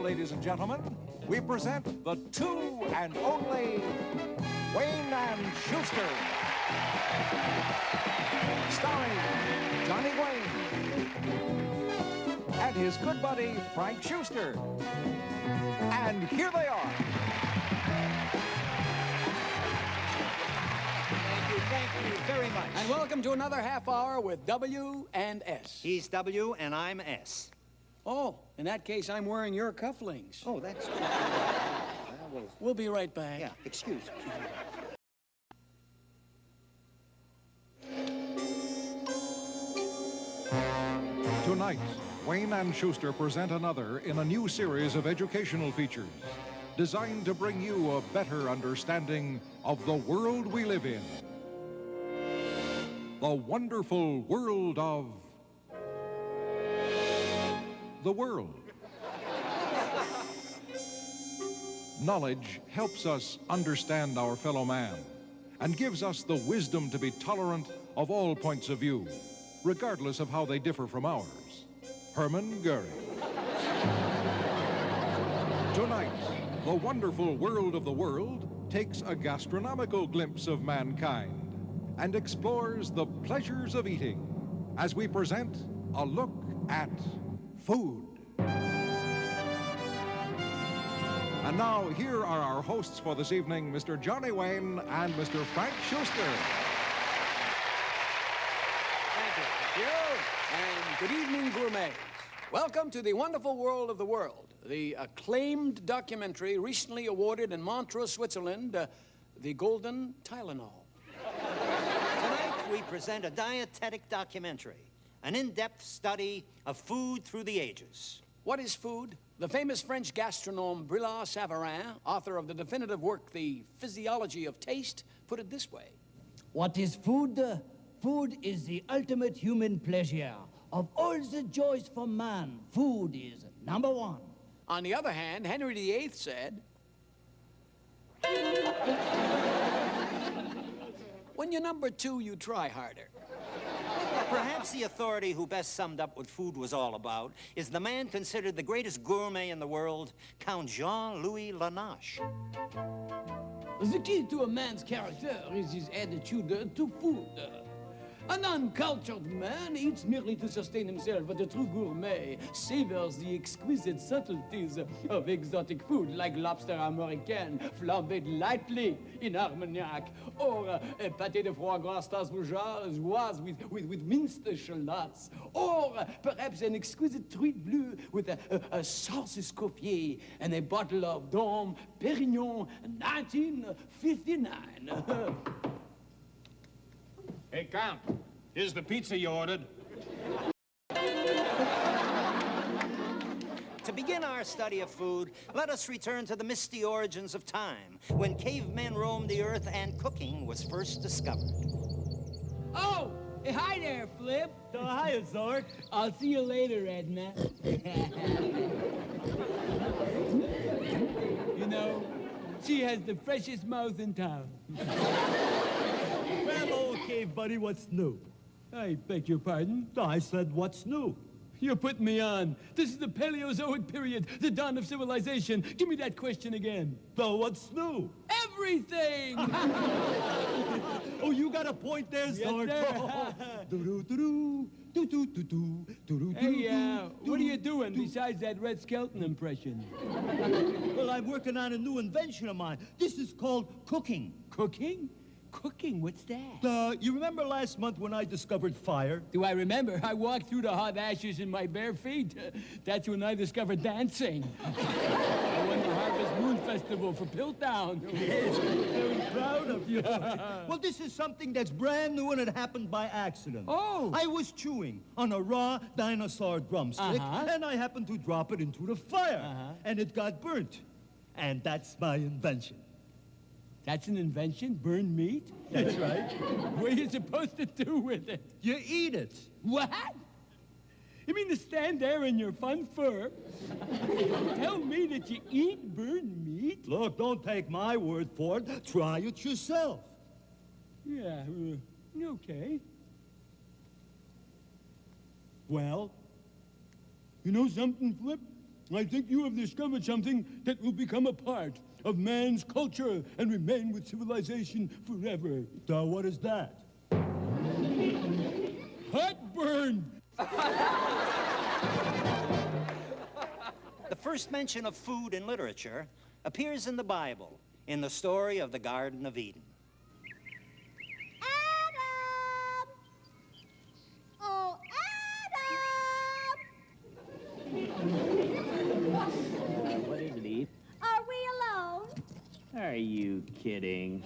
ladies and gentlemen, we present the two and only Wayne and Shuster. Starring Johnny Wayne and his good buddy Frank Shuster. And here they are. Thank you very much. And welcome to another half hour with W and S. He's W and I'm S. Oh, in that case, I'm wearing your cufflinks. Oh, that's good. We'll be right back. Yeah, excuse me. Tonight, Wayne and Shuster present another in a new series of educational features designed to bring you a better understanding of the world we live in. The wonderful world of the world. Knowledge helps us understand our fellow man and gives us the wisdom to be tolerant of all points of view, regardless of how they differ from ours. Hermann Goering. Tonight, the wonderful world of the world takes a gastronomical glimpse of mankind and explores the pleasures of eating as we present a look at food. And now, here are our hosts for this evening, Mr. Johnny Wayne and Mr. Frank Shuster. Thank you. And good evening, gourmets. Welcome to the wonderful world of the world, the acclaimed documentary recently awarded in Montreux, Switzerland, the Golden Tylenol. Tonight, we present a dietetic documentary, an in-depth study of food through the ages. What is food? The famous French gastronome Brillat Savarin, author of the definitive work, The Physiology of Taste, put it this way. What is food? Food is the ultimate human pleasure. Of all the joys for man, food is number one. On the other hand, Henry VIII said, when you're number two, you try harder. Perhaps the authority who best summed up what food was all about is the man considered the greatest gourmet in the world, Count Jean-Louis Lanache. The key to a man's character is his attitude to food. An uncultured man eats merely to sustain himself, but a true gourmet savors the exquisite subtleties of exotic food, like lobster américaine, flambéed lightly in Armagnac, or a pâté de foie gras Strasbourgeoise with minced shallots, or perhaps an exquisite truite bleue with a sauce escoffier and a bottle of Dom Perignon 1959. Hey, Count, here's the pizza you ordered. To begin our study of food, let us return to the misty origins of time, when cavemen roamed the earth and cooking was first discovered. Oh, hey, hi there, Flip. Oh, hi, Zork. I'll see you later, Edna. You know, she has the freshest mouth in town. Well, okay, buddy, what's new? I beg your pardon? I said, what's new? You're putting me on. This is the Paleozoic period, the dawn of civilization. Give me that question again. So what's new? Everything! Oh, you got a point there, Zork. Hey, what are you doing besides that Red Skelton impression? Well, I'm working on a new invention of mine. This is called cooking. Cooking? Cooking? What's that? You remember last month when I discovered fire? Do I remember? I walked through the hot ashes in my bare feet. That's when I discovered dancing. I won the Harvest Moon Festival for Piltdown. Yes, I'm very proud of you. Well, this is something that's brand new and it happened by accident. Oh! I was chewing on a raw dinosaur drumstick, and I happened to drop it into the fire, and it got burnt. And that's my invention. That's an invention? Burned meat? That's right. What are you supposed to do with it? You eat it. What? You mean to stand there in your fun fur? Tell me that you eat burned meat? Look, don't take my word for it. Try it yourself. Yeah, okay. Well? You know something, Flip? I think you have discovered something that will become a part of man's culture and remain with civilization forever. What is that? Heartburn! The first mention of food in literature appears in the Bible, in the story of the Garden of Eden. Adam! Oh, Adam! What is it, Eve? Are we alone? Are you kidding?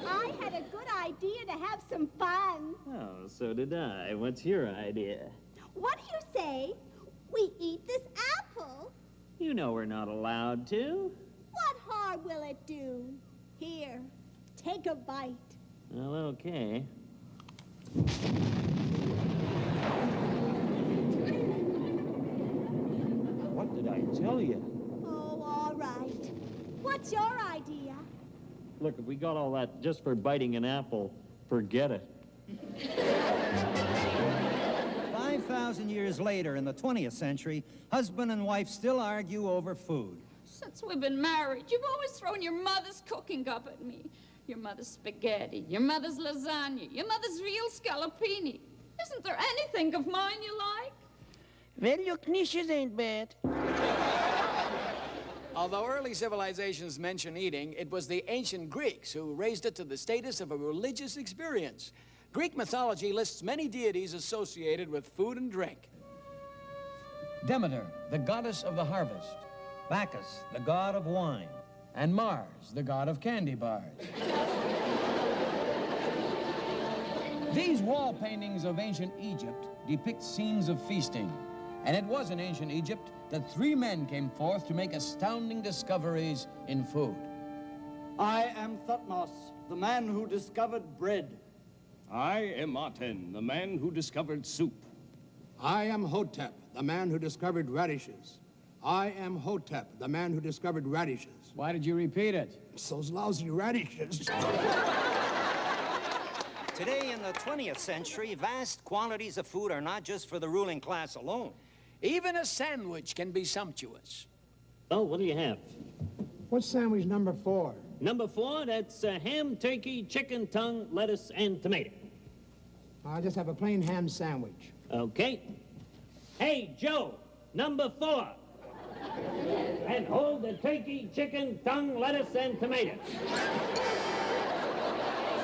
I had a good idea to have some fun. Oh, so did I. What's your idea? What do you say we eat this apple? You know we're not allowed to. What harm will it do? Here, take a bite. Well, okay. What did I tell you? Oh, all right. What's your idea? Look, if we got all that just for biting an apple, forget it. 5,000 years later, in the 20th century, husband and wife still argue over food. Since we've been married, you've always thrown your mother's cooking up at me. Your mother's spaghetti, your mother's lasagna, your mother's real scallopini. Isn't there anything of mine you like? Well, your knishes ain't bad. Although early civilizations mention eating, it was the ancient Greeks who raised it to the status of a religious experience. Greek mythology lists many deities associated with food and drink. Demeter, the goddess of the harvest. Bacchus, the god of wine. And Mars, the god of candy bars. These wall paintings of ancient Egypt depict scenes of feasting. And it was in ancient Egypt that 3 men came forth to make astounding discoveries in food. I am Thutmose, the man who discovered bread. I am Aten, the man who discovered soup. I am Hotep, the man who discovered radishes. I am Hotep, the man who discovered radishes. Why did you repeat it? It's those lousy radishes. Today, in the 20th century, vast quantities of food are not just for the ruling class alone. Even a sandwich can be sumptuous. Oh, what do you have? What's sandwich number 4? Number 4, that's ham, turkey, chicken tongue, lettuce, and tomato. I'll just have a plain ham sandwich. Okay. Hey, Joe, number 4. And hold the turkey, chicken, tongue, lettuce, and tomato.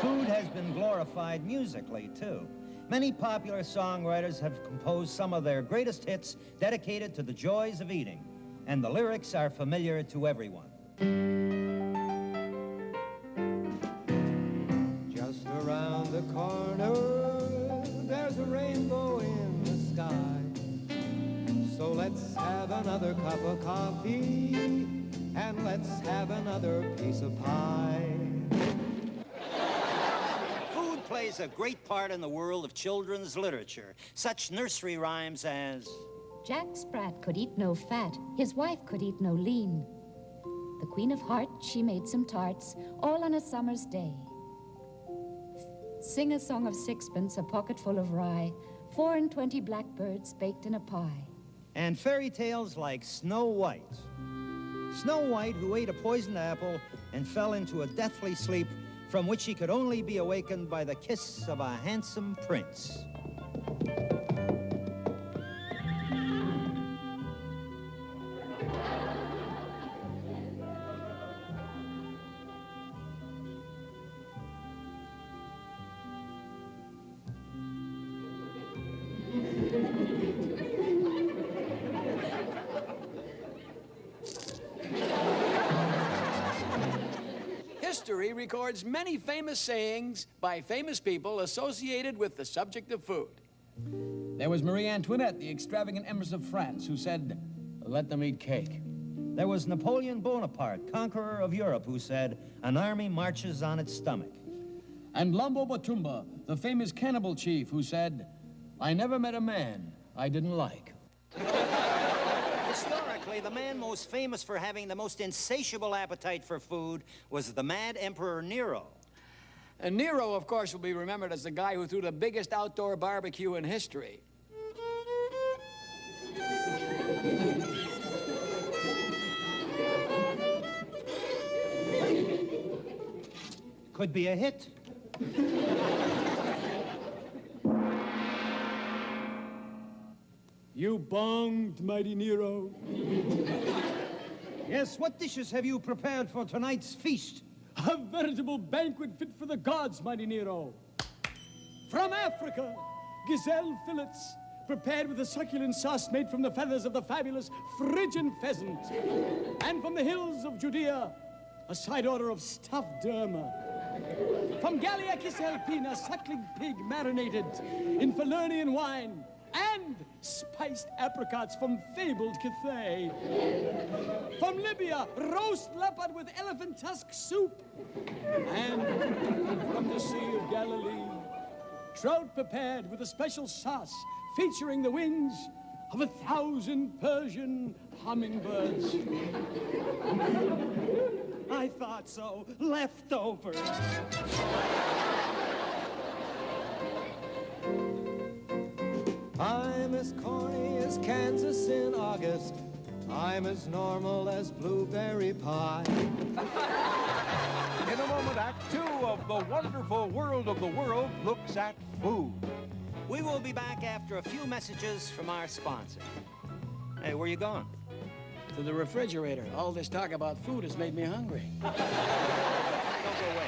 Food has been glorified musically, too. Many popular songwriters have composed some of their greatest hits dedicated to the joys of eating, and the lyrics are familiar to everyone. Just around the corner, there's a rainbow in the sky. So let's have another cup of coffee, and let's have another piece of pie. Food plays a great part in the world of children's literature. Such nursery rhymes as... Jack Sprat could eat no fat, his wife could eat no lean. The Queen of Hearts, she made some tarts, all on a summer's day. Sing a song of sixpence, a pocket full of rye, 4 and 20 blackbirds baked in a pie. And fairy tales like Snow White. Snow White, who ate a poisoned apple and fell into a deathly sleep from which she could only be awakened by the kiss of a handsome prince. History records many famous sayings by famous people associated with the subject of food. There was Marie Antoinette, the extravagant Empress of France, who said, "Let them eat cake." There was Napoleon Bonaparte, conqueror of Europe, who said, "An army marches on its stomach." And Lambo Batumba, the famous cannibal chief, who said, "I never met a man I didn't like." Historically, the man most famous for having the most insatiable appetite for food was the mad Emperor Nero. And Nero, of course, will be remembered as the guy who threw the biggest outdoor barbecue in history. could be a hit. You bonged, mighty Nero. Yes, what dishes have you prepared for tonight's feast? A veritable banquet fit for the gods, mighty Nero. From Africa, gazelle fillets, prepared with a succulent sauce made from the feathers of the fabulous Phrygian pheasant. And from the hills of Judea, a side order of stuffed derma. From Galliacus alpina, suckling pig marinated in Falernian wine, and spiced apricots from fabled Cathay. From Libya, roast leopard with elephant tusk soup. And from the Sea of Galilee, trout prepared with a special sauce featuring the wings of 1,000 Persian hummingbirds. I thought so. Leftovers. I'm as corny as Kansas in August. I'm as normal as blueberry pie. In a moment, Act 2 of The Wonderful World of the World looks at food. We will be back after a few messages from our sponsor. Hey, where you going? To the refrigerator. All this talk about food has made me hungry. Don't go away.